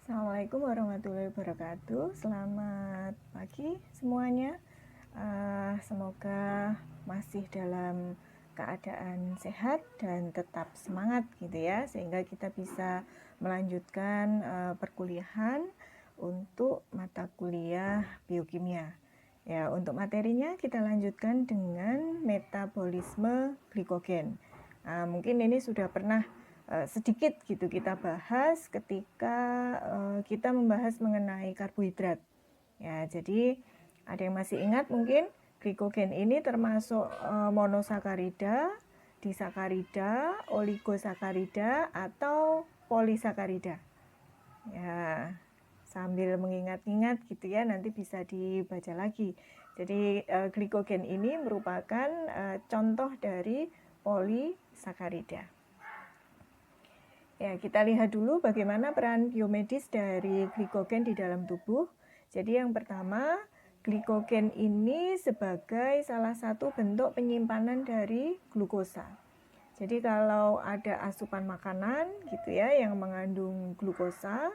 Assalamualaikum warahmatullahi wabarakatuh. Selamat pagi semuanya. Semoga masih dalam keadaan sehat dan tetap semangat gitu ya, sehingga kita bisa melanjutkan perkuliahan untuk mata kuliah biokimia. Ya, untuk materinya kita lanjutkan dengan metabolisme glikogen. Mungkin ini sudah pernah sedikit gitu kita bahas ketika kita membahas mengenai karbohidrat. Ya, jadi ada yang masih ingat mungkin glikogen ini termasuk monosakarida, disakarida, oligosakarida atau polisakarida. Ya, sambil mengingat-ingat gitu ya, nanti bisa dibaca lagi. Jadi glikogen ini merupakan contoh dari polisakarida. Ya, kita lihat dulu bagaimana peran biomedis dari glikogen di dalam tubuh. Jadi yang pertama, glikogen ini sebagai salah satu bentuk penyimpanan dari glukosa. Jadi kalau ada asupan makanan gitu ya yang mengandung glukosa,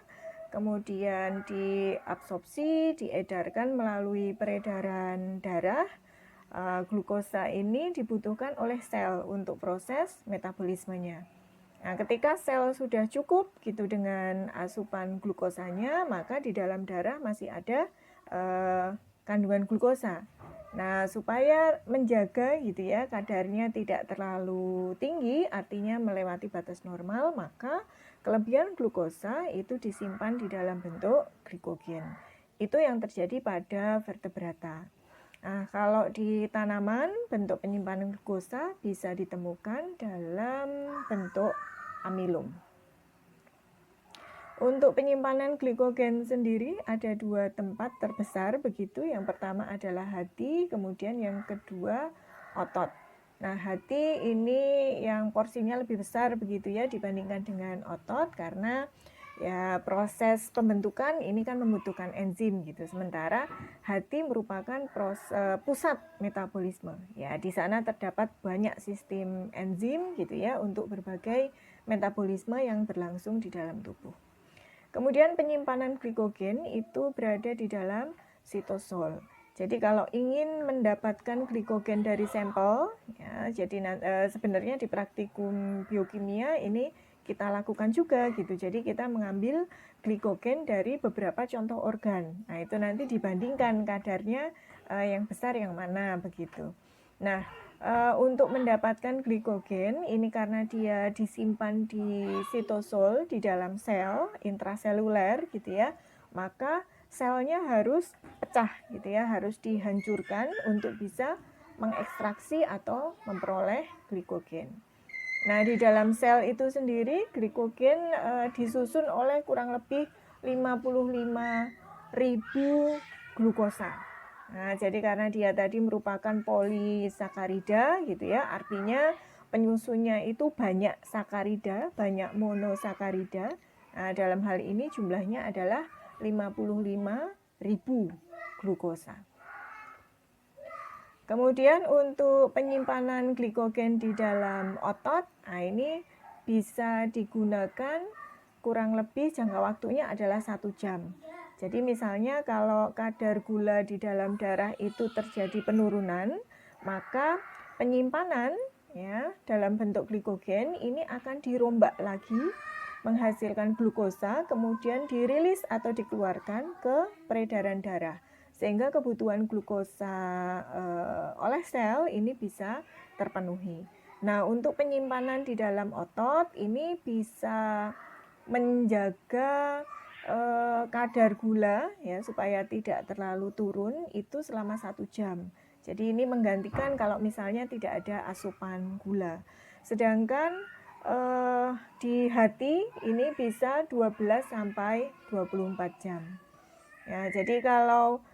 kemudian diabsorpsi, diedarkan melalui peredaran darah, glukosa ini dibutuhkan oleh sel untuk proses metabolismenya. Nah, ketika sel sudah cukup gitu dengan asupan glukosanya, maka di dalam darah masih ada kandungan glukosa. Nah, supaya menjaga gitu ya kadarnya tidak terlalu tinggi, artinya melewati batas normal, maka kelebihan glukosa itu disimpan di dalam bentuk glikogen. Itu yang terjadi pada vertebrata. Nah, kalau di tanaman, bentuk penyimpanan glukosa bisa ditemukan dalam bentuk amilum. Untuk penyimpanan glikogen sendiri ada dua tempat terbesar begitu. Yang pertama adalah hati, kemudian yang kedua otot. Nah, hati ini yang porsinya lebih besar begitu ya dibandingkan dengan otot, karena ya proses pembentukan ini kan membutuhkan enzim gitu. Sementara hati merupakan pusat metabolisme. Ya, di sana terdapat banyak sistem enzim gitu ya untuk berbagai metabolisme yang berlangsung di dalam tubuh. Kemudian penyimpanan glikogen itu berada di dalam sitosol. Jadi kalau ingin mendapatkan glikogen dari sampel, ya, jadi sebenarnya di praktikum biokimia ini kita lakukan juga gitu. Jadi kita mengambil glikogen dari beberapa contoh organ. Nah, itu nanti dibandingkan kadarnya yang besar yang mana begitu. Nah, untuk mendapatkan glikogen ini karena dia disimpan di sitosol di dalam sel intraseluler gitu ya, maka selnya harus pecah gitu ya, harus dihancurkan untuk bisa mengekstraksi atau memperoleh glikogen. Nah, di dalam sel itu sendiri glikogen disusun oleh kurang lebih 55.000 glukosa. Nah, jadi karena dia tadi merupakan polisakarida gitu ya, artinya penyusunnya itu banyak sakarida, banyak monosakarida. Nah, dalam hal ini jumlahnya adalah 55.000 glukosa. Kemudian untuk penyimpanan glikogen di dalam otot, nah ini bisa digunakan kurang lebih jangka waktunya adalah 1 jam. Jadi misalnya kalau kadar gula di dalam darah itu terjadi penurunan, maka penyimpanan ya dalam bentuk glikogen ini akan dirombak lagi menghasilkan glukosa, kemudian dirilis atau dikeluarkan ke peredaran darah, sehingga kebutuhan glukosa oleh sel ini bisa terpenuhi. Nah, untuk penyimpanan di dalam otot ini bisa menjaga kadar gula ya supaya tidak terlalu turun itu selama 1 jam. Jadi ini menggantikan kalau misalnya tidak ada asupan gula. Sedangkan di hati ini bisa 12 sampai 24 jam. Ya, jadi kalau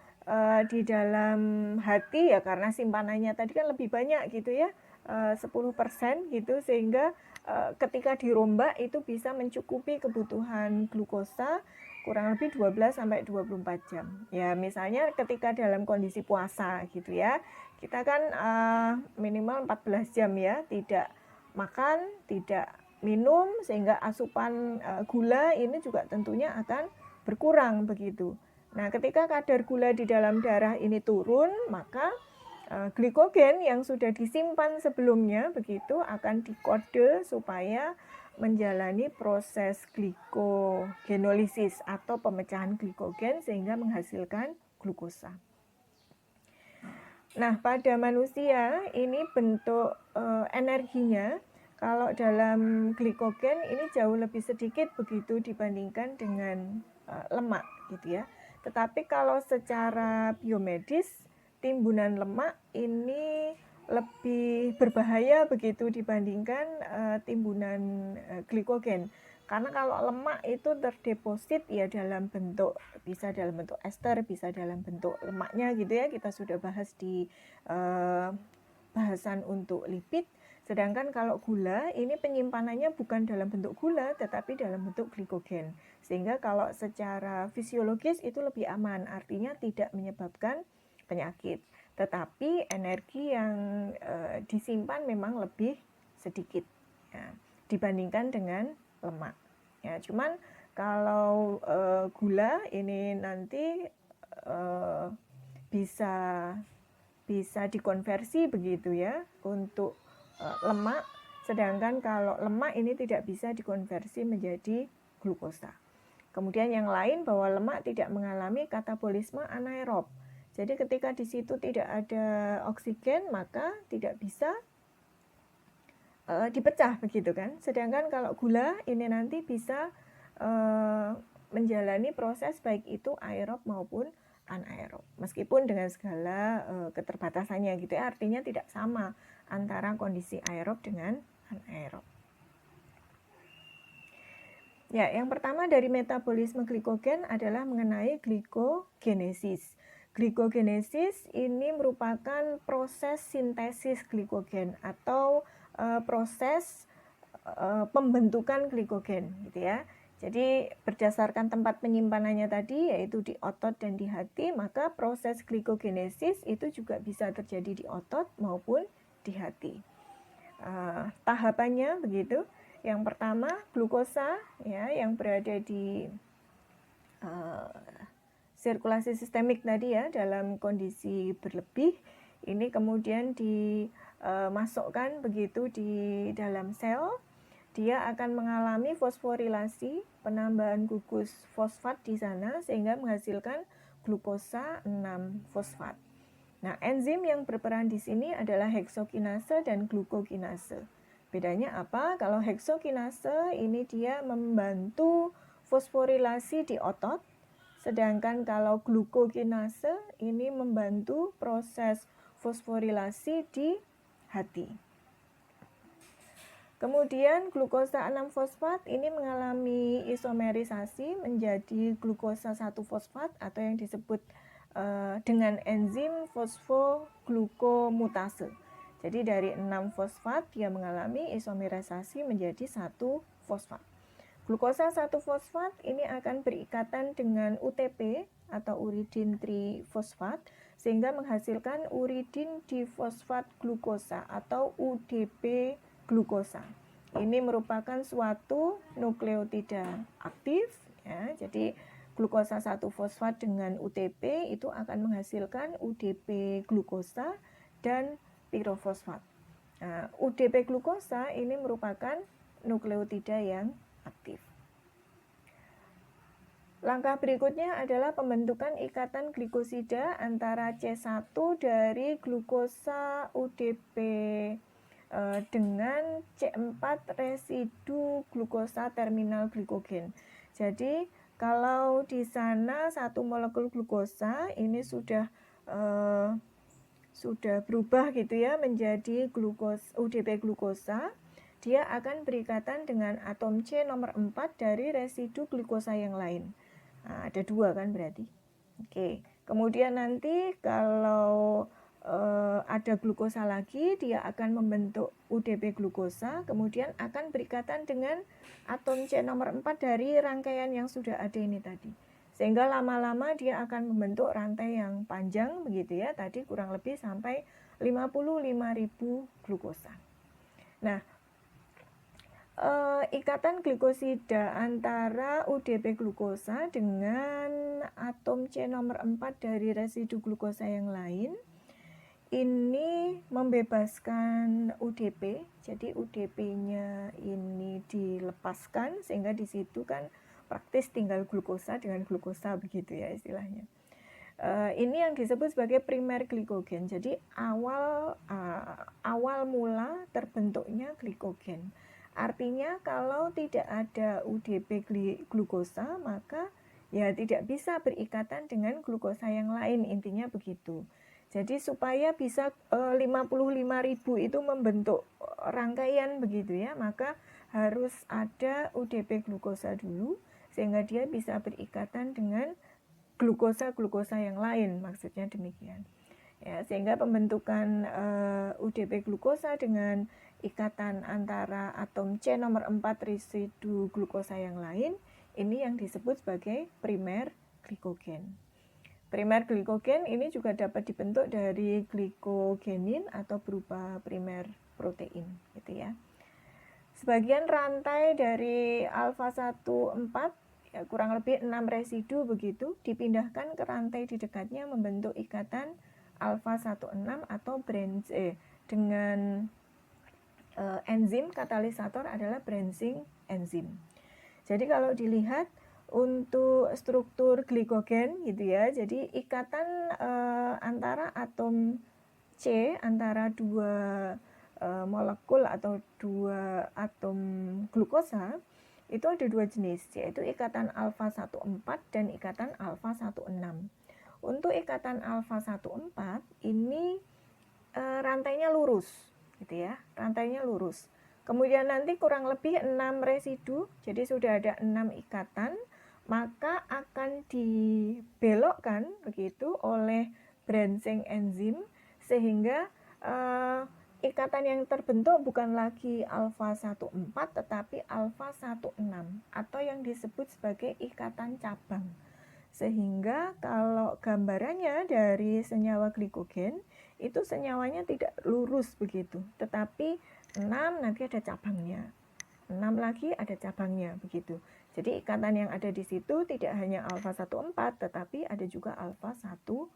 di dalam hati ya karena simpanannya tadi kan lebih banyak gitu ya, 10% gitu, sehingga ketika dirombak itu bisa mencukupi kebutuhan glukosa kurang lebih 12 sampai 24 jam. Ya, misalnya ketika dalam kondisi puasa gitu ya, kita kan minimal 14 jam ya, tidak makan, tidak minum, sehingga asupan gula ini juga tentunya akan berkurang begitu. Nah, ketika kadar gula di dalam darah ini turun, maka glikogen yang sudah disimpan sebelumnya begitu akan dikode supaya menjalani proses glikogenolisis atau pemecahan glikogen sehingga menghasilkan glukosa. Nah, pada manusia ini bentuk energinya kalau dalam glikogen ini jauh lebih sedikit begitu dibandingkan dengan lemak gitu ya. Tetapi kalau secara biomedis timbunan lemak ini lebih berbahaya begitu dibandingkan timbunan glikogen. Karena kalau lemak itu terdeposit ya dalam bentuk, bisa dalam bentuk ester, bisa dalam bentuk lemaknya gitu ya. Kita sudah bahas di bahasan untuk lipid. Sedangkan kalau gula ini penyimpanannya bukan dalam bentuk gula tetapi dalam bentuk glikogen. Sehingga kalau secara fisiologis itu lebih aman, artinya tidak menyebabkan penyakit. Tetapi energi yang disimpan memang lebih sedikit ya, dibandingkan dengan lemak. Ya, cuman kalau gula ini nanti bisa dikonversi begitu ya untuk lemak, sedangkan kalau lemak ini tidak bisa dikonversi menjadi glukosa. Kemudian yang lain bahwa lemak tidak mengalami katabolisme anaerob. Jadi ketika di situ tidak ada oksigen maka tidak bisa dipecah begitu kan. Sedangkan kalau gula ini nanti bisa menjalani proses baik itu aerob maupun anaerob. Meskipun dengan segala keterbatasannya gitu ya, artinya tidak sama antara kondisi aerob dengan anaerob. Ya, yang pertama dari metabolisme glikogen adalah mengenai glikogenesis. Glikogenesis ini merupakan proses sintesis glikogen atau proses pembentukan glikogen gitu ya. Jadi berdasarkan tempat penyimpanannya tadi yaitu di otot dan di hati, maka proses glikogenesis itu juga bisa terjadi di otot maupun di hati. Tahapannya begitu. Yang pertama glukosa ya yang berada di sirkulasi sistemik tadi ya dalam kondisi berlebih ini kemudian dimasukkan begitu di dalam sel. Dia akan mengalami fosforilasi, penambahan gugus fosfat di sana sehingga menghasilkan glukosa 6-fosfat. Nah, enzim yang berperan di sini adalah heksokinase dan glukokinase. Bedanya apa? Kalau heksokinase ini dia membantu fosforilasi di otot, sedangkan kalau glukokinase ini membantu proses fosforilasi di hati. Kemudian glukosa 6-fosfat ini mengalami isomerisasi menjadi glukosa 1-fosfat atau yang disebut dengan enzim fosfoglukomutase. Jadi dari 6-fosfat dia mengalami isomerisasi menjadi 1-fosfat. Glukosa 1-fosfat ini akan berikatan dengan UTP atau uridin trifosfat sehingga menghasilkan uridin difosfat glukosa atau UDP glukosa. Ini merupakan suatu nukleotida aktif ya. Jadi glukosa 1-fosfat dengan UTP itu akan menghasilkan UDP glukosa dan pirofosfat. Nah, UDP glukosa ini merupakan nukleotida yang aktif. Langkah berikutnya adalah pembentukan ikatan glikosida antara C1 dari glukosa UDP dengan C4 residu glukosa terminal glikogen. Jadi kalau di sana satu molekul glukosa ini sudah berubah gitu ya menjadi UDP glukosa, dia akan berikatan dengan atom C nomor 4 dari residu glukosa yang lain. Nah, ada 2 kan berarti. Oke. Kemudian nanti kalau ada glukosa lagi, dia akan membentuk UDP glukosa, kemudian akan berikatan dengan atom C nomor 4 dari rangkaian yang sudah ada ini tadi. Sehingga lama-lama dia akan membentuk rantai yang panjang begitu ya, tadi kurang lebih sampai 55.000 glukosa. Nah, ikatan glikosida antara UDP glukosa dengan atom C nomor 4 dari residu glukosa yang lain ini membebaskan UDP. Jadi UDP-nya ini dilepaskan sehingga di situ kan praktis tinggal glukosa dengan glukosa begitu ya istilahnya. Ini yang disebut sebagai primer glikogen. Jadi awal mula terbentuknya glikogen. Artinya kalau tidak ada UDP glukosa maka ya tidak bisa berikatan dengan glukosa yang lain, intinya begitu. Jadi supaya bisa 55.000 itu membentuk rangkaian begitu ya, maka harus ada UDP glukosa dulu sehingga dia bisa berikatan dengan glukosa yang lain, maksudnya demikian. Ya, sehingga pembentukan UDP glukosa dengan ikatan antara atom C nomor 4 residu glukosa yang lain, ini yang disebut sebagai primer glikogen. Primer glikogen ini juga dapat dibentuk dari glikogenin atau berupa primer protein gitu ya. Sebagian rantai dari alfa 14 ya, kurang lebih 6 residu begitu dipindahkan ke rantai di dekatnya membentuk ikatan alfa 16 atau dengan enzim katalisator adalah branching enzim. Jadi kalau dilihat untuk struktur glikogen gitu ya, jadi ikatan antara atom C antara dua molekul atau dua atom glukosa itu ada dua jenis, yaitu ikatan alfa 14 dan ikatan alfa 16. Untuk ikatan alfa 14 ini rantainya lurus gitu ya, rantainya lurus. Kemudian nanti kurang lebih 6 residu, jadi sudah ada 6 ikatan, maka akan dibelokkan begitu oleh branching enzim sehingga ikatan yang terbentuk bukan lagi alfa 14 tetapi alfa 16 atau yang disebut sebagai ikatan cabang. Sehingga kalau gambarannya dari senyawa glikogen itu senyawanya tidak lurus begitu, tetapi 6 nanti ada cabangnya, 6 lagi ada cabangnya begitu. Jadi ikatan yang ada di situ tidak hanya alfa 14 tetapi ada juga alfa 16.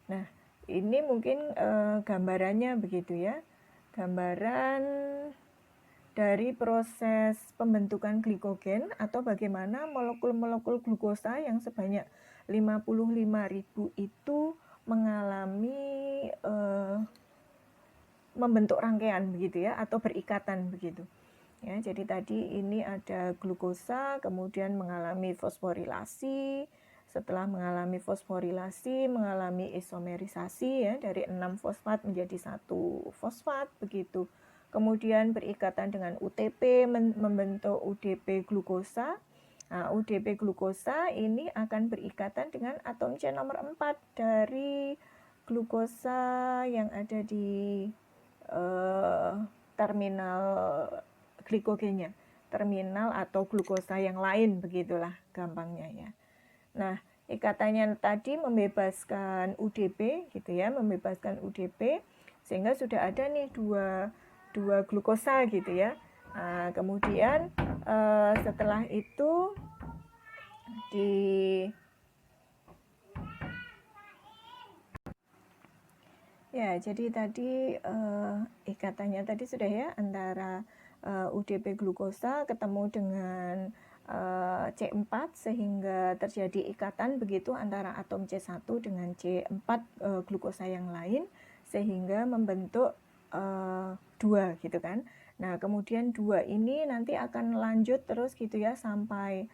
Nah, ini mungkin gambarannya begitu ya. Gambaran dari proses pembentukan glikogen atau bagaimana molekul-molekul glukosa yang sebanyak 55.000 itu mengalami membentuk rangkaian begitu ya atau berikatan begitu. Ya, jadi tadi ini ada glukosa kemudian mengalami fosforilasi, setelah mengalami fosforilasi mengalami isomerisasi ya dari 6 fosfat menjadi 1 fosfat begitu. Kemudian berikatan dengan UTP membentuk UDP glukosa. Nah, UDP glukosa ini akan berikatan dengan atom C nomor 4 dari glukosa yang ada di terminal glikogennya, terminal atau glukosa yang lain begitulah gampangnya ya. Nah, ikatannya tadi membebaskan UDP gitu ya, membebaskan UDP sehingga sudah ada nih dua glukosa gitu ya. Nah, kemudian setelah itu ya, jadi tadi ikatannya tadi sudah ya antara UDP glukosa ketemu dengan C4 sehingga terjadi ikatan begitu antara atom C1 dengan C4 glukosa yang lain sehingga membentuk 2 gitu kan. Nah, kemudian 2 ini nanti akan lanjut terus gitu ya sampai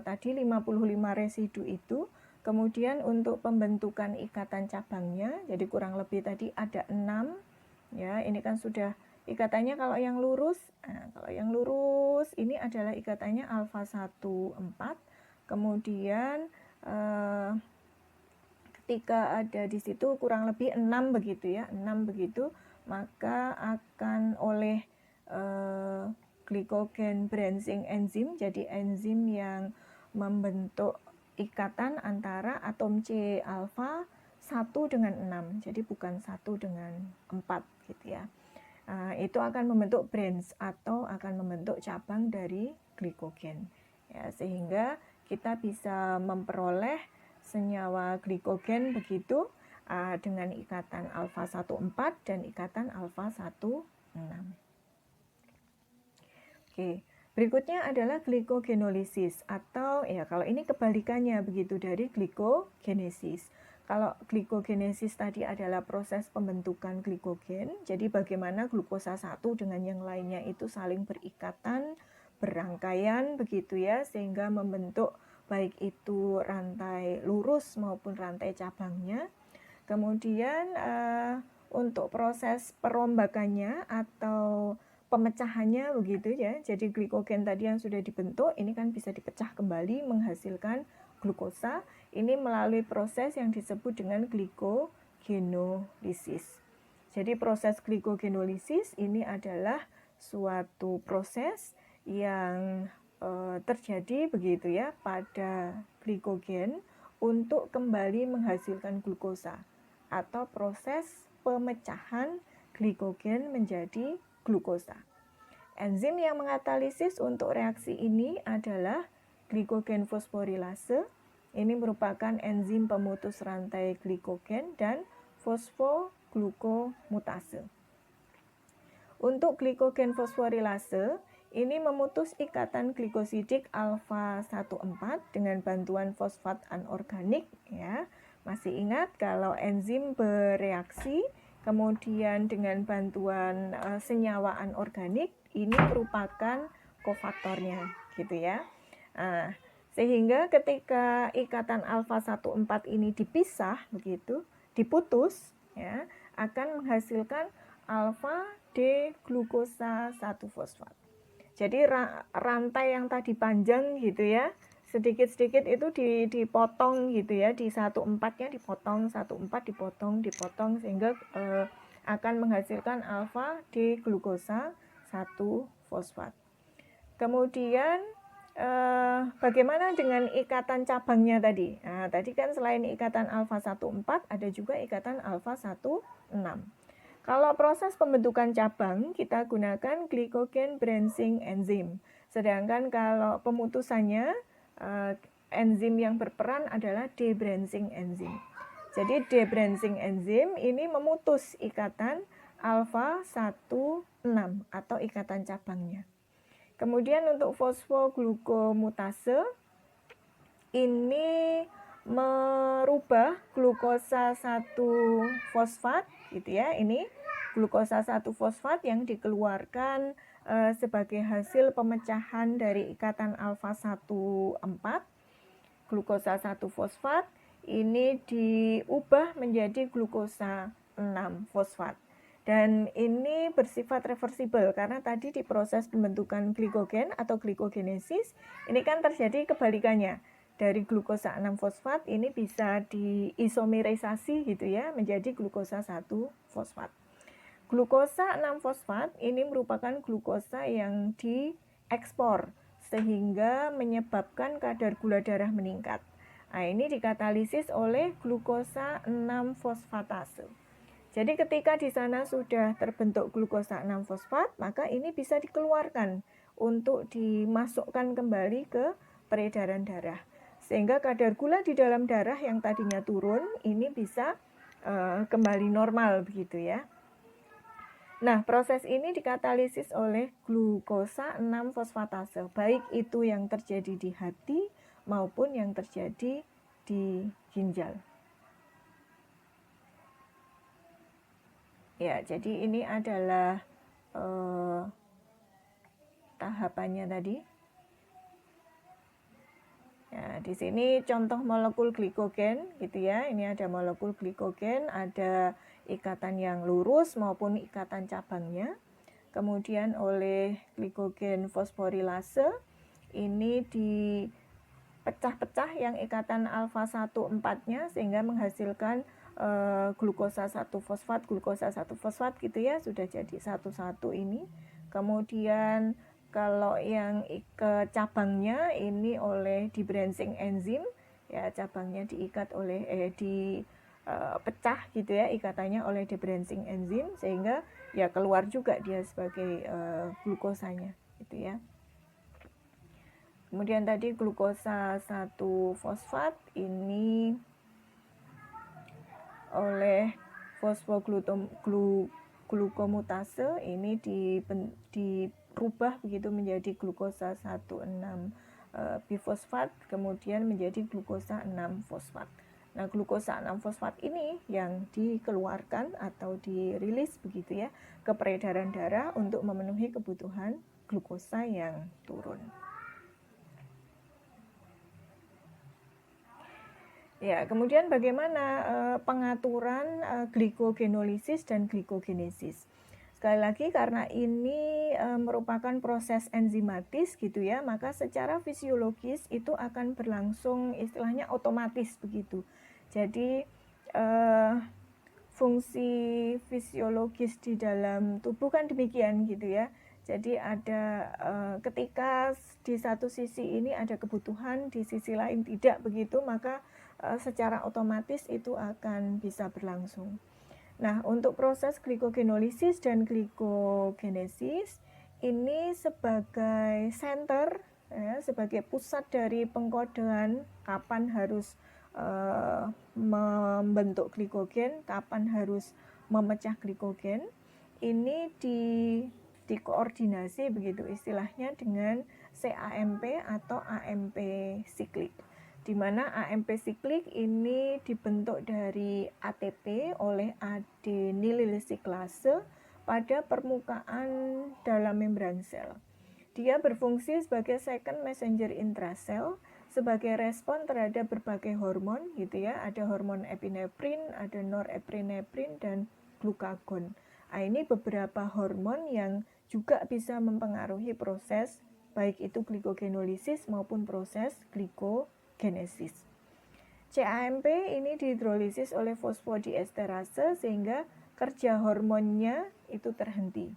tadi 55 residu itu. Kemudian untuk pembentukan ikatan cabangnya, jadi kurang lebih tadi ada 6 ya, ini kan sudah ikatannya kalau yang lurus. Nah, kalau yang lurus ini adalah ikatannya alfa 14. Kemudian ketika ada di situ kurang lebih 6 begitu ya, 6 begitu, maka akan oleh glikogen branching enzim, jadi enzim yang membentuk ikatan antara atom C alfa 1 dengan 6, jadi bukan 1 dengan 4 gitu ya. itu akan membentuk branch atau akan membentuk cabang dari glikogen. Ya, sehingga kita bisa memperoleh senyawa glikogen begitu dengan ikatan alfa 14 dan ikatan alfa 16. Oke, berikutnya adalah glikogenolisis atau ya kalau ini kebalikannya begitu dari glikogenesis. Kalau glikogenesis tadi adalah proses pembentukan glikogen, jadi bagaimana glukosa satu dengan yang lainnya itu saling berikatan, berangkaian begitu ya, sehingga membentuk baik itu rantai lurus maupun rantai cabangnya. Kemudian untuk proses perombakannya atau pemecahannya begitu ya, jadi glikogen tadi yang sudah dibentuk ini kan bisa dipecah kembali menghasilkan glukosa, ini melalui proses yang disebut dengan glikogenolisis. Jadi proses glikogenolisis ini adalah suatu proses yang terjadi begitu ya pada glikogen untuk kembali menghasilkan glukosa atau proses pemecahan glikogen menjadi glukosa. Enzim yang mengkatalisis untuk reaksi ini adalah glikogen fosforilase. Ini merupakan enzim pemutus rantai glikogen dan fosfoglukomutase. Untuk glikogen fosforilase, ini memutus ikatan glikosidik alfa 14 dengan bantuan fosfat anorganik ya. Masih ingat kalau enzim bereaksi kemudian dengan bantuan senyawa anorganik ini merupakan kofaktornya gitu ya. Sehingga ketika ikatan alfa 14 ini dipisah begitu, diputus ya, akan menghasilkan alfa D glukosa 1 fosfat. Jadi rantai yang tadi panjang gitu ya, sedikit-sedikit itu dipotong gitu ya, di 14-nya dipotong, 14 dipotong sehingga akan menghasilkan alfa D glukosa 1 fosfat. Kemudian bagaimana dengan ikatan cabangnya tadi? Nah, tadi kan selain ikatan alfa 14 ada juga ikatan alfa 16. Kalau proses pembentukan cabang kita gunakan glycogen branching enzim. Sedangkan kalau pemutusannya enzim yang berperan adalah debranching enzim. Jadi debranching enzim ini memutus ikatan alfa 16 atau ikatan cabangnya. Kemudian untuk fosfoglukomutase ini merubah glukosa 1 fosfat gitu ya. Ini glukosa 1 fosfat yang dikeluarkan sebagai hasil pemecahan dari ikatan alfa 14. Glukosa 1 fosfat ini diubah menjadi glukosa 6 fosfat. Dan ini bersifat reversibel karena tadi di proses pembentukan glikogen atau glikogenesis ini kan terjadi kebalikannya. Dari glukosa 6 fosfat ini bisa diisomerisasi gitu ya menjadi glukosa 1 fosfat. Glukosa 6 fosfat ini merupakan glukosa yang diekspor sehingga menyebabkan kadar gula darah meningkat. Nah, ini dikatalisis oleh glukosa 6 fosfatase. Jadi ketika di sana sudah terbentuk glukosa 6 fosfat, maka ini bisa dikeluarkan untuk dimasukkan kembali ke peredaran darah. Sehingga kadar gula di dalam darah yang tadinya turun, ini bisa kembali normal begitu ya. Nah, proses ini dikatalisis oleh glukosa 6 fosfatase, baik itu yang terjadi di hati maupun yang terjadi di ginjal. Ya, jadi ini adalah tahapannya tadi. Ya, di sini contoh molekul glikogen gitu ya. Ini ada molekul glikogen, ada ikatan yang lurus maupun ikatan cabangnya. Kemudian oleh glikogen fosforilase ini dipecah-pecah yang ikatan alfa 14-nya sehingga menghasilkan glukosa 1 fosfat, glukosa 1 fosfat gitu ya, sudah jadi satu-satu ini. Kemudian kalau yang ke cabangnya ini oleh debranching enzim ya, cabangnya diikat oleh pecah gitu ya ikatannya oleh debranching enzim sehingga ya keluar juga dia sebagai glukosanya gitu ya. Kemudian tadi glukosa 1-fosfat ini oleh fosfoglukomutase ini dirubah begitu menjadi glukosa 1,6 bifosfat, kemudian menjadi glukosa 6-fosfat. Nah, glukosa 6-fosfat ini yang dikeluarkan atau dirilis begitu ya ke peredaran darah untuk memenuhi kebutuhan glukosa yang turun. Ya, kemudian bagaimana pengaturan glikogenolisis dan glikogenesis? Sekali lagi karena ini merupakan proses enzimatis gitu ya, maka secara fisiologis itu akan berlangsung istilahnya otomatis begitu. Jadi fungsi fisiologis di dalam tubuh kan demikian gitu ya. Jadi ada ketika di satu sisi ini ada kebutuhan, di sisi lain tidak begitu, maka secara otomatis itu akan bisa berlangsung. Nah, untuk proses glikogenolisis dan glikogenesis ini sebagai center, ya, sebagai pusat dari pengkodean kapan harus membentuk glikogen, kapan harus memecah glikogen, ini dikoordinasi begitu istilahnya dengan cAMP atau AMP siklik, di mana AMP siklik ini dibentuk dari ATP oleh adenylyl siklase pada permukaan dalam membran sel. Dia berfungsi sebagai second messenger intrasel sebagai respon terhadap berbagai hormon gitu ya. Ada hormon epinefrin, ada norepinefrin dan glukagon. Nah, ini beberapa hormon yang juga bisa mempengaruhi proses baik itu glikogenolisis maupun proses glikogenesis. cAMP ini dihidrolisis oleh fosfodiesterase sehingga kerja hormonnya itu terhenti.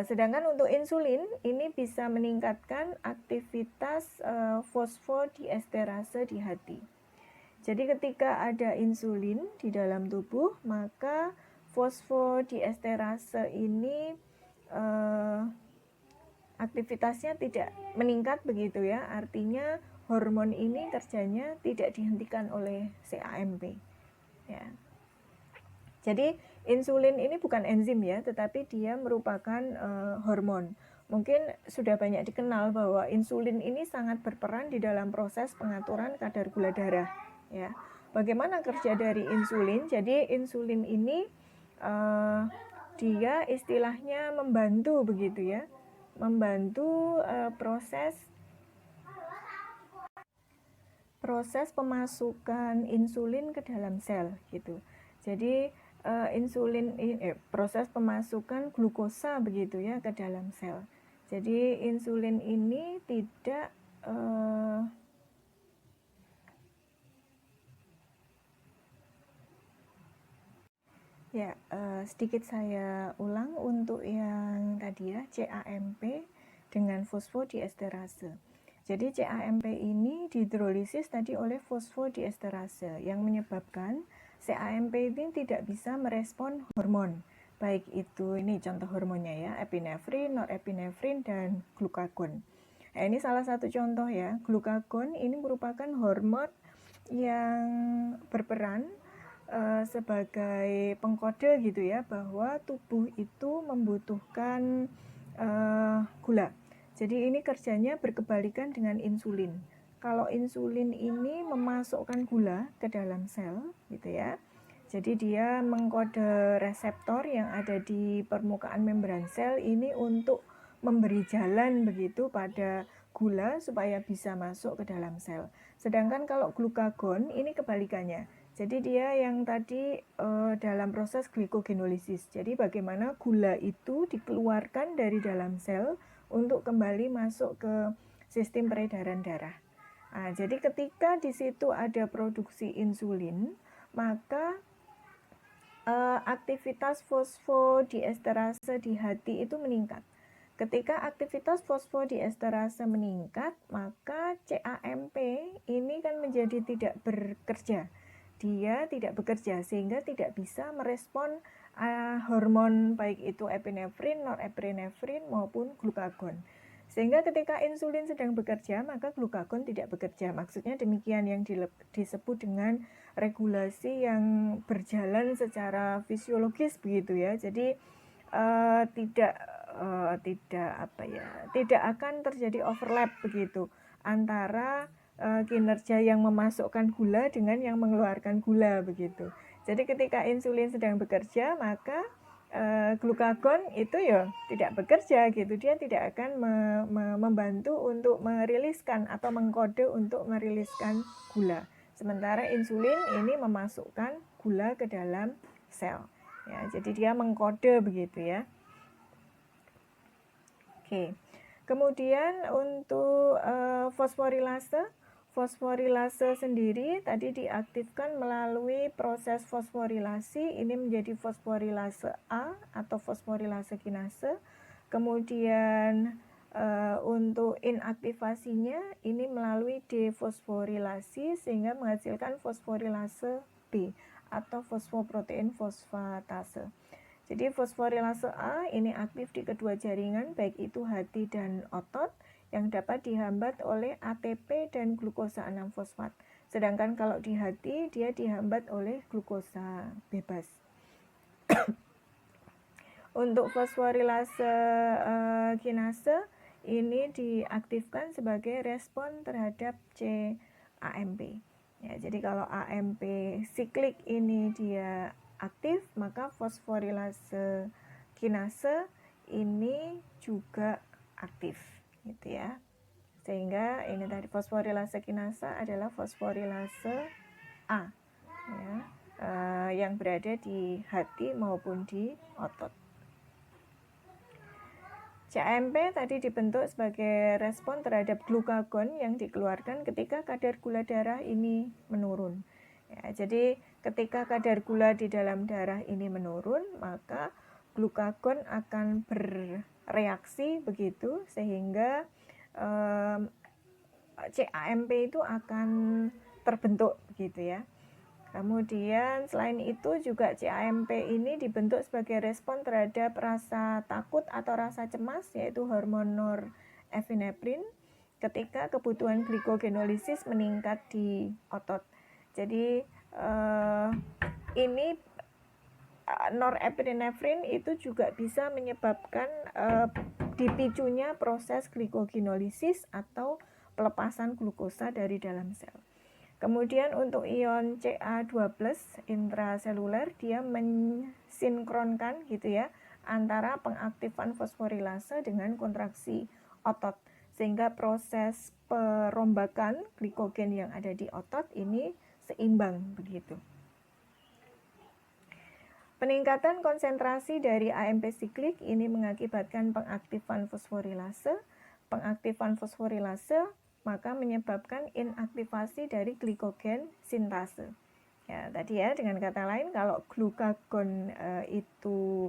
Sedangkan untuk insulin ini bisa meningkatkan aktivitas fosfodiesterase di hati. Jadi ketika ada insulin di dalam tubuh, maka fosfodiesterase ini aktivitasnya tidak meningkat begitu ya. Artinya hormon ini kerjanya tidak dihentikan oleh cAMP. Ya. Jadi insulin ini bukan enzim ya, tetapi dia merupakan hormon. Mungkin sudah banyak dikenal bahwa insulin ini sangat berperan di dalam proses pengaturan kadar gula darah. Ya, bagaimana kerja dari insulin? Jadi insulin ini dia istilahnya membantu begitu ya, membantu proses pemasukan insulin ke dalam sel gitu. Jadi proses pemasukan glukosa begitu ya ke dalam sel. Jadi insulin ini tidak sedikit saya ulang untuk yang tadi ya, cAMP dengan fosfodiesterase. Jadi cAMP ini dihidrolisis tadi oleh fosfodiesterase yang menyebabkan cAMP ini tidak bisa merespon hormon. Baik itu ini contoh hormonnya ya, epinefrin, norepinefrin dan glukagon. Nah, ini salah satu contoh ya. Glukagon ini merupakan hormon yang berperan sebagai pengkode gitu ya, bahwa tubuh itu membutuhkan gula. Jadi ini kerjanya berkebalikan dengan insulin. Kalau insulin ini memasukkan gula ke dalam sel gitu ya. Jadi dia mengkode reseptor yang ada di permukaan membran sel ini untuk memberi jalan begitu pada gula supaya bisa masuk ke dalam sel. Sedangkan kalau glukagon ini kebalikannya. Jadi dia yang tadi dalam proses glikogenolisis. Jadi bagaimana gula itu dikeluarkan dari dalam sel untuk kembali masuk ke sistem peredaran darah. Nah, jadi ketika di situ ada produksi insulin, maka aktivitas fosfodiesterase di hati itu meningkat. Ketika aktivitas fosfodiesterase meningkat, maka cAMP ini kan menjadi tidak bekerja. dia tidak bekerja sehingga tidak bisa merespon hormon baik itu epinefrin, norepinefrin maupun glukagon. Sehingga ketika insulin sedang bekerja, maka glukagon tidak bekerja. Maksudnya demikian, yang disebut dengan regulasi yang berjalan secara fisiologis begitu ya. Jadi tidak akan terjadi overlap begitu antara kinerja yang memasukkan gula dengan yang mengeluarkan gula begitu. Jadi ketika insulin sedang bekerja, maka glukagon itu ya tidak bekerja gitu. Dia tidak akan membantu untuk meriliskan atau mengkode untuk meriliskan gula. Sementara insulin ini memasukkan gula ke dalam sel. Ya, jadi dia mengkode begitu ya. Oke. Kemudian untuk fosforilase sendiri tadi diaktifkan melalui proses fosforilasi, ini menjadi fosforilase A atau fosforilase kinase. Kemudian untuk inaktivasinya ini melalui defosforilasi sehingga menghasilkan fosforilase B atau fosfoprotein fosfatase. Jadi fosforilase A ini aktif di kedua jaringan, baik itu hati dan otot, yang dapat dihambat oleh ATP dan glukosa 6-fosfat. Sedangkan kalau di hati, dia dihambat oleh glukosa bebas. Untuk fosforilase kinase, ini diaktifkan sebagai respon terhadap cAMP. Ya, jadi kalau AMP siklik ini dia aktif, maka fosforilase kinase ini juga aktif gitu ya. Sehingga ini tadi fosforilase kinasa adalah fosforilase A ya, yang berada di hati maupun di otot. cAMP tadi dibentuk sebagai respon terhadap glukagon yang dikeluarkan ketika kadar gula darah ini menurun. Ya, jadi ketika kadar gula di dalam darah ini menurun, maka glukagon akan bereaksi begitu sehingga cAMP itu akan terbentuk begitu ya. Kemudian selain itu juga cAMP ini dibentuk sebagai respon terhadap rasa takut atau rasa cemas, yaitu hormon norepinefrin ketika kebutuhan glikogenolisis meningkat di otot. Jadi ini norepinefrin itu juga bisa menyebabkan dipicunya proses glikogenolisis atau pelepasan glukosa dari dalam sel. Kemudian untuk ion Ca2+ intraseluler, dia mensinkronkan gitu ya antara pengaktifan fosforilase dengan kontraksi otot, sehingga proses perombakan glikogen yang ada di otot ini seimbang begitu. Peningkatan konsentrasi dari AMP siklik ini mengakibatkan pengaktifan fosforilase. Pengaktifan fosforilase maka menyebabkan inaktivasi dari glikogen sintase. Ya, tadi ya, dengan kata lain kalau glukagon itu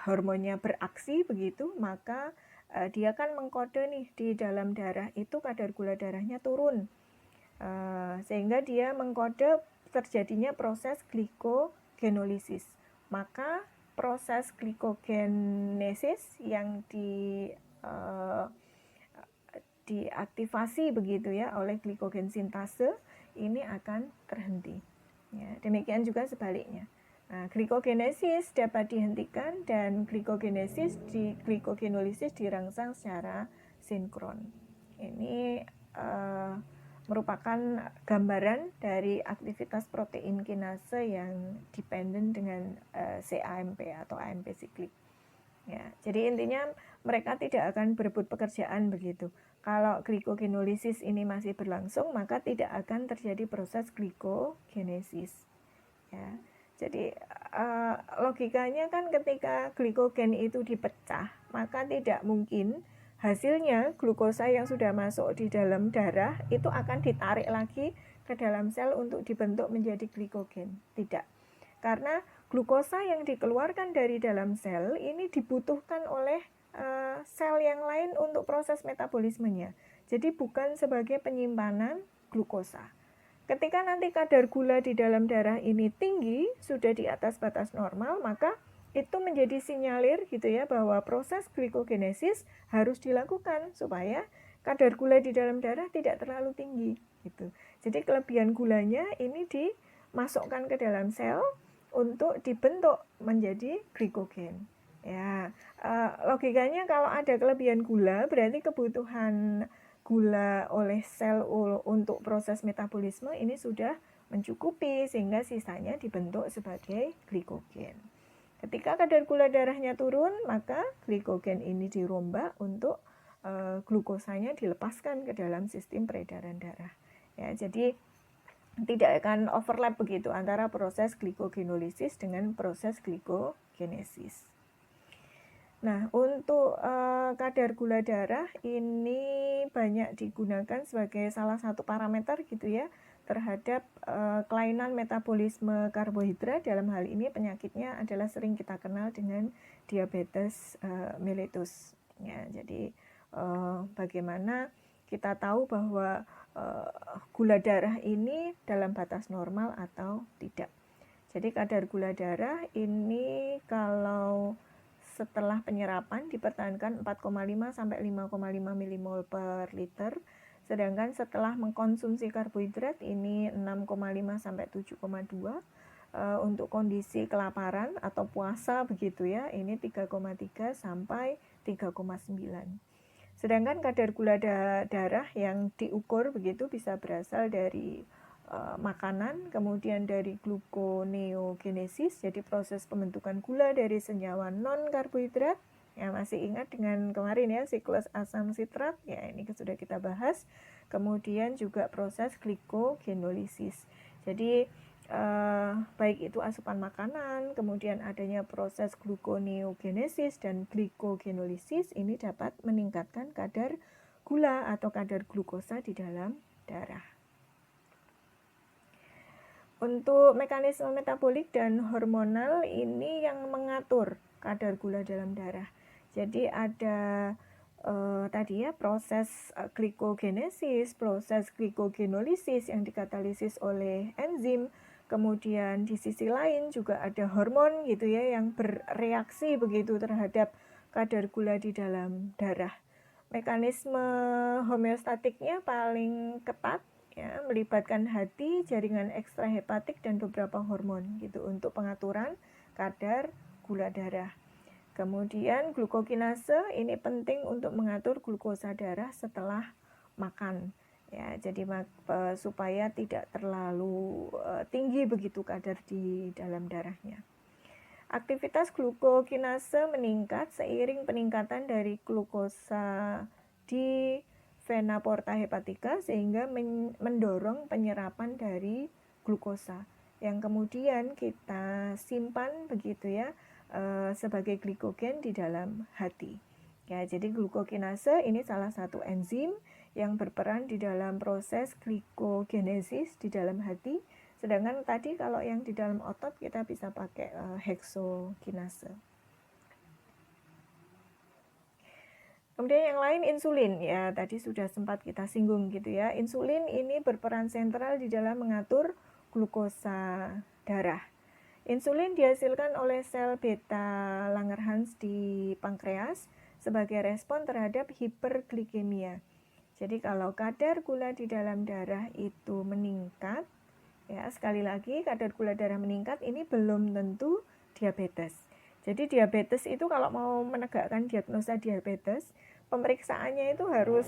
hormonnya beraksi begitu, maka dia kan mengkode nih di dalam darah itu kadar gula darahnya turun. Sehingga dia mengkode terjadinya proses glikogenolisis. Maka proses glikogenesis yang diaktifasi begitu ya oleh glikogen sintase ini akan terhenti. Ya, demikian juga sebaliknya. Nah, glikogenesis dapat dihentikan dan glikogenolisis dirangsang secara sinkron. Ini merupakan gambaran dari aktivitas protein kinase yang dependen dengan cAMP atau AMP siklik. Ya, jadi intinya mereka tidak akan berebut pekerjaan begitu. Kalau glikogenolisis ini masih berlangsung, maka tidak akan terjadi proses glikogenesis. Ya, jadi logikanya kan ketika glikogen itu dipecah, maka tidak mungkin hasilnya glukosa yang sudah masuk di dalam darah itu akan ditarik lagi ke dalam sel untuk dibentuk menjadi glikogen. Tidak. Karena glukosa yang dikeluarkan dari dalam sel ini dibutuhkan oleh sel yang lain untuk proses metabolismenya. Jadi bukan sebagai penyimpanan glukosa. Ketika nanti kadar gula di dalam darah ini tinggi, sudah di atas batas normal, maka itu menjadi sinyalir gitu ya bahwa proses glikogenesis harus dilakukan supaya kadar gula di dalam darah tidak terlalu tinggi gitu. Jadi kelebihan gulanya ini dimasukkan ke dalam sel untuk dibentuk menjadi glikogen. Ya, logikanya kalau ada kelebihan gula berarti kebutuhan gula oleh sel untuk proses metabolisme ini sudah mencukupi sehingga sisanya dibentuk sebagai glikogen. Ketika kadar gula darahnya turun, maka glikogen ini dirombak untuk glukosanya dilepaskan ke dalam sistem peredaran darah. Ya, jadi tidak akan overlap begitu antara proses glikogenolisis dengan proses glikogenesis. Nah, untuk kadar gula darah ini banyak digunakan sebagai salah satu parameter gitu ya terhadap kelainan metabolisme karbohidrat. Dalam hal ini penyakitnya adalah sering kita kenal dengan diabetes mellitus. Ya, jadi bagaimana kita tahu bahwa gula darah ini dalam batas normal atau tidak. Jadi kadar gula darah ini kalau setelah penyerapan dipertahankan 4,5 sampai 5,5 milimol per liter, sedangkan setelah mengkonsumsi karbohidrat ini 6,5 sampai 7,2. Untuk kondisi kelaparan atau puasa begitu ya, ini 3,3 sampai 3,9. Sedangkan kadar gula darah yang diukur begitu bisa berasal dari makanan, kemudian dari gluconeogenesis, jadi proses pembentukan gula dari senyawa non-karbohidrat. Ya, masih ingat dengan kemarin ya, siklus asam sitrat, ya ini sudah kita bahas. Kemudian juga proses glikogenolisis. Jadi baik itu asupan makanan, kemudian adanya proses gluconeogenesis dan glikogenolisis, ini dapat meningkatkan kadar gula atau kadar glukosa di dalam darah. Untuk mekanisme metabolik dan hormonal ini yang mengatur kadar gula dalam darah. Jadi ada tadi ya proses glikogenesis, proses glikogenolisis yang dikatalisis oleh enzim. Kemudian di sisi lain juga ada hormon gitu ya yang bereaksi begitu terhadap kadar gula di dalam darah. Mekanisme homeostatiknya paling ketat ya, melibatkan hati, jaringan ekstrahepatik dan beberapa hormon gitu untuk pengaturan kadar gula darah. Kemudian glukokinase ini penting untuk mengatur glukosa darah setelah makan. Ya, jadi supaya tidak terlalu tinggi begitu kadar di dalam darahnya. Aktivitas glukokinase meningkat seiring peningkatan dari glukosa di vena porta hepatica sehingga mendorong penyerapan dari glukosa yang kemudian kita simpan begitu ya sebagai glikogen di dalam hati. Ya, jadi glukokinase ini salah satu enzim yang berperan di dalam proses glikogenesis di dalam hati. Sedangkan tadi kalau yang di dalam otot kita bisa pakai heksokinase. Kemudian yang lain insulin, ya tadi sudah sempat kita singgung gitu ya. Insulin ini berperan sentral di dalam mengatur glukosa darah. Insulin dihasilkan oleh sel beta Langerhans di pankreas sebagai respon terhadap hiperglikemia. Jadi kalau kadar gula di dalam darah itu meningkat, ya sekali lagi kadar gula darah meningkat ini belum tentu diabetes. Jadi diabetes itu kalau mau menegakkan diagnosa diabetes, pemeriksaannya itu harus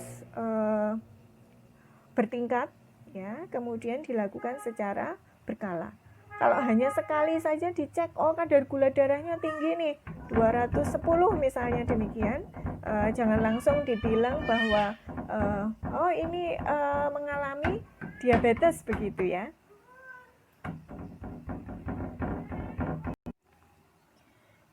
bertingkat ya, kemudian dilakukan secara berkala. Kalau hanya sekali saja dicek, oh kadar gula darahnya tinggi nih, 210 misalnya demikian, jangan langsung dibilang bahwa oh ini mengalami diabetes begitu ya.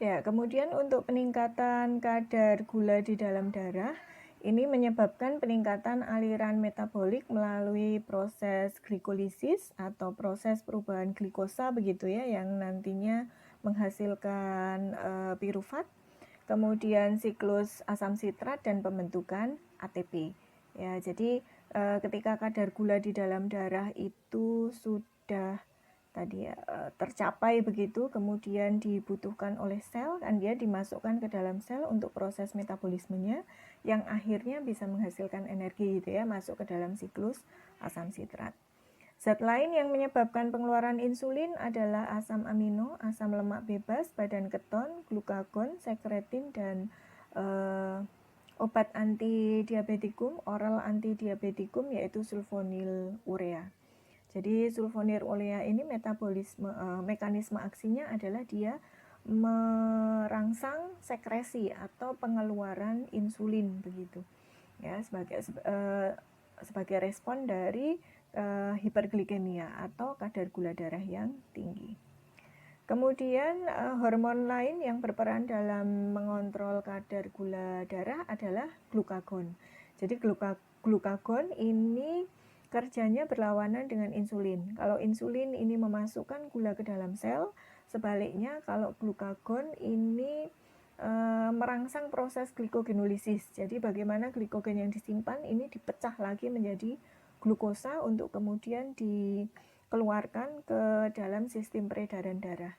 Ya, kemudian untuk peningkatan kadar gula di dalam darah, ini menyebabkan peningkatan aliran metabolik melalui proses glikolisis atau proses perubahan glikosa begitu ya, yang nantinya menghasilkan pirufat, kemudian siklus asam sitrat dan pembentukan ATP. Ya, jadi ketika kadar gula di dalam darah itu sudah tadi ya, tercapai begitu, kemudian dibutuhkan oleh sel, kan dia dimasukkan ke dalam sel untuk proses metabolismenya, yang akhirnya bisa menghasilkan energi gitu ya, masuk ke dalam siklus asam sitrat. Zat lain yang menyebabkan pengeluaran insulin adalah asam amino, asam lemak bebas, badan keton, glukagon, sekretin, dan obat antidiabetikum, oral antidiabetikum yaitu sulfonylurea. Jadi sulfonylurea ini mekanisme aksinya adalah dia merangsang sekresi atau pengeluaran insulin begitu. Ya, sebagai respon dari hiperglikemia atau kadar gula darah yang tinggi. Kemudian hormon lain yang berperan dalam mengontrol kadar gula darah adalah glukagon. Jadi glukagon ini kerjanya berlawanan dengan insulin. Kalau insulin ini memasukkan gula ke dalam sel, sebaliknya kalau glukagon ini merangsang proses glikogenolisis. Jadi bagaimana glikogen yang disimpan ini dipecah lagi menjadi glukosa untuk kemudian dikeluarkan ke dalam sistem peredaran darah.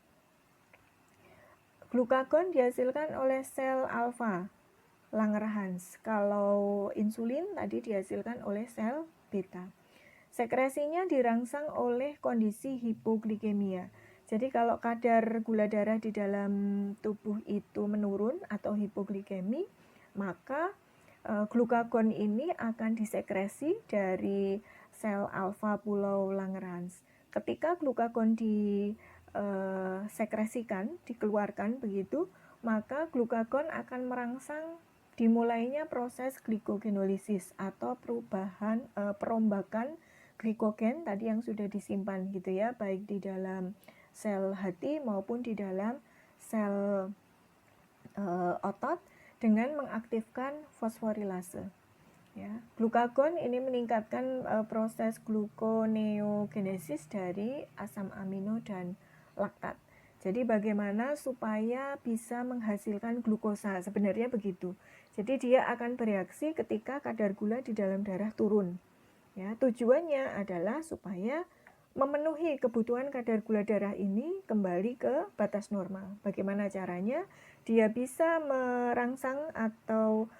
Glukagon dihasilkan oleh sel alfa Langerhans. Kalau insulin tadi dihasilkan oleh sel beta. Sekresinya dirangsang oleh kondisi hipoglikemia. Jadi kalau kadar gula darah di dalam tubuh itu menurun atau hipoglikemi, maka glukagon ini akan disekresi dari sel alfa pulau Langerhans. Ketika glukagon disekresikan, dikeluarkan begitu, maka glukagon akan merangsang dimulainya proses glikogenolisis atau perombakan glikogen tadi yang sudah disimpan gitu ya, baik di dalam sel hati maupun di dalam sel otot dengan mengaktifkan fosforilase. Ya, glukagon ini meningkatkan proses gluconeogenesis dari asam amino dan laktat. Jadi bagaimana supaya bisa menghasilkan glukosa, sebenarnya begitu. Jadi dia akan bereaksi ketika kadar gula di dalam darah turun. Ya, tujuannya adalah supaya memenuhi kebutuhan kadar gula darah ini kembali ke batas normal. Bagaimana caranya? Dia bisa merangsang atau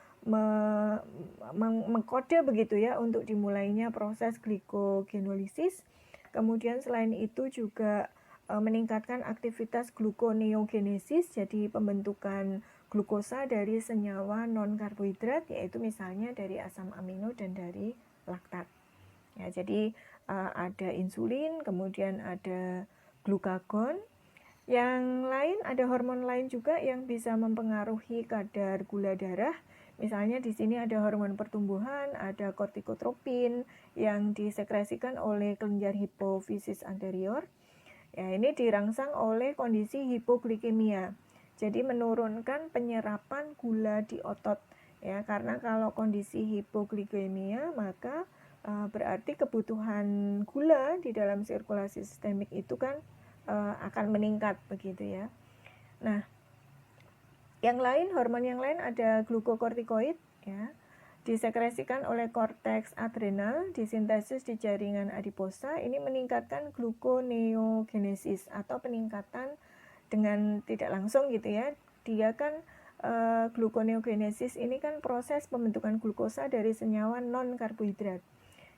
mengkode begitu ya untuk dimulainya proses glikogenolisis. Kemudian selain itu juga meningkatkan aktivitas gluconeogenesis, jadi pembentukan glukosa dari senyawa non karbohidrat, yaitu misalnya dari asam amino dan dari laktat. Ya, jadi ada insulin, kemudian ada glukagon. Yang lain ada hormon lain juga yang bisa mempengaruhi kadar gula darah. Misalnya di sini ada hormon pertumbuhan, ada kortikotropin yang disekresikan oleh kelenjar hipofisis anterior. Ya, ini dirangsang oleh kondisi hipoglikemia. Jadi menurunkan penyerapan gula di otot. Ya, karena kalau kondisi hipoglikemia maka berarti kebutuhan gula di dalam sirkulasi sistemik itu kan akan meningkat begitu ya. Nah, hormon yang lain ada glukokortikoid ya, disekresikan oleh korteks adrenal, disintesis di jaringan adiposa. Ini meningkatkan gluconeogenesis atau peningkatan dengan tidak langsung gitu ya. Dia kan gluconeogenesis ini kan proses pembentukan glukosa dari senyawa non karbohidrat.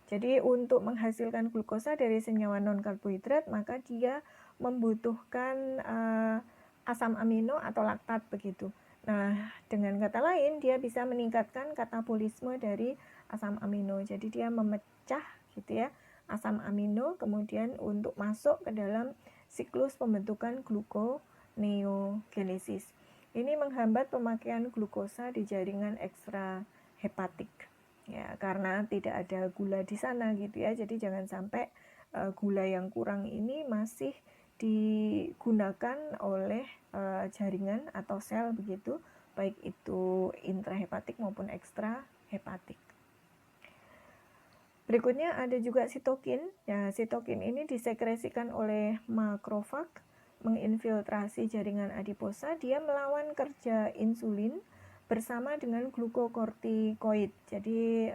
Jadi untuk menghasilkan glukosa dari senyawa non karbohidrat maka dia membutuhkan asam amino atau laktat begitu. Nah, dengan kata lain dia bisa meningkatkan katabolisme dari asam amino. Jadi dia memecah gitu ya asam amino kemudian untuk masuk ke dalam siklus pembentukan gluconeogenesis. Ini menghambat pemakaian glukosa di jaringan ekstrahepatik. Ya, karena tidak ada gula di sana gitu ya. Jadi jangan sampai gula yang kurang ini masih digunakan oleh jaringan atau sel begitu, baik itu intrahepatik maupun ekstrahepatik. Berikutnya ada juga sitokin. Ya, sitokin ini disekresikan oleh makrofag, menginfiltrasi jaringan adiposa. Dia melawan kerja insulin bersama dengan glukokortikoid. Jadi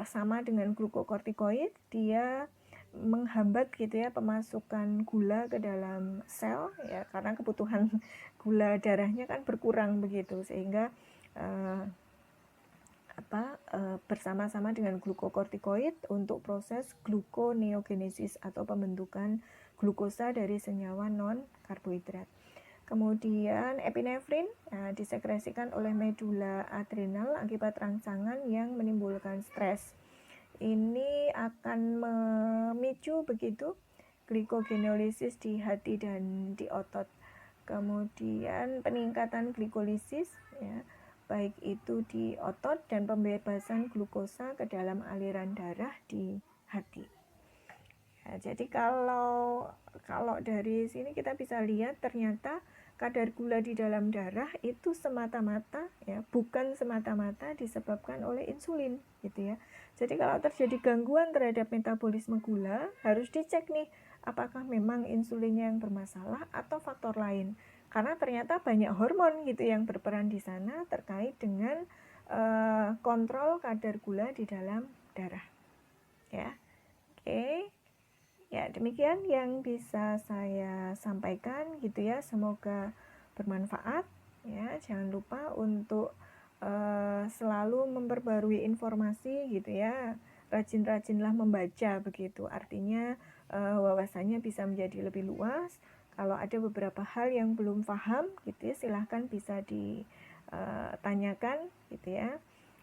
sama dengan glukokortikoid, dia menghambat gitu ya pemasukan gula ke dalam sel ya, karena kebutuhan gula darahnya kan berkurang begitu, sehingga bersama-sama dengan glukokortikoid untuk proses gluconeogenesis atau pembentukan glukosa dari senyawa non karbohidrat. Kemudian epinefrin disekresikan oleh medula adrenal akibat rangsangan yang menimbulkan stres. Ini akan memicu begitu glikogenolisis di hati dan di otot. Kemudian peningkatan glikolisis ya, baik itu di otot dan pembebasan glukosa ke dalam aliran darah di hati. Ya, jadi kalau dari sini kita bisa lihat ternyata kadar gula di dalam darah itu semata-mata ya, bukan semata-mata disebabkan oleh insulin gitu ya. Jadi kalau terjadi gangguan terhadap metabolisme gula, harus dicek nih apakah memang insulinnya yang bermasalah atau faktor lain. Karena ternyata banyak hormon gitu yang berperan di sana terkait dengan kontrol kadar gula di dalam darah. Ya. Oke. Ya, demikian yang bisa saya sampaikan gitu ya. Semoga bermanfaat ya. Jangan lupa untuk selalu memperbarui informasi gitu ya. Rajin-rajinlah membaca begitu. Artinya wawasannya bisa menjadi lebih luas. Kalau ada beberapa hal yang belum paham gitu ya, silahkan bisa ditanyakan gitu ya.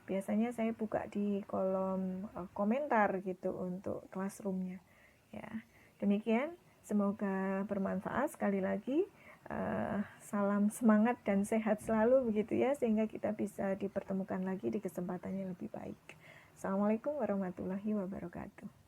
Biasanya saya buka di kolom komentar gitu untuk classroomnya. Ya, demikian. Semoga bermanfaat. Sekali lagi, salam semangat dan sehat selalu begitu ya, sehingga kita bisa dipertemukan lagi di kesempatan yang lebih baik. Assalamualaikum warahmatullahi wabarakatuh.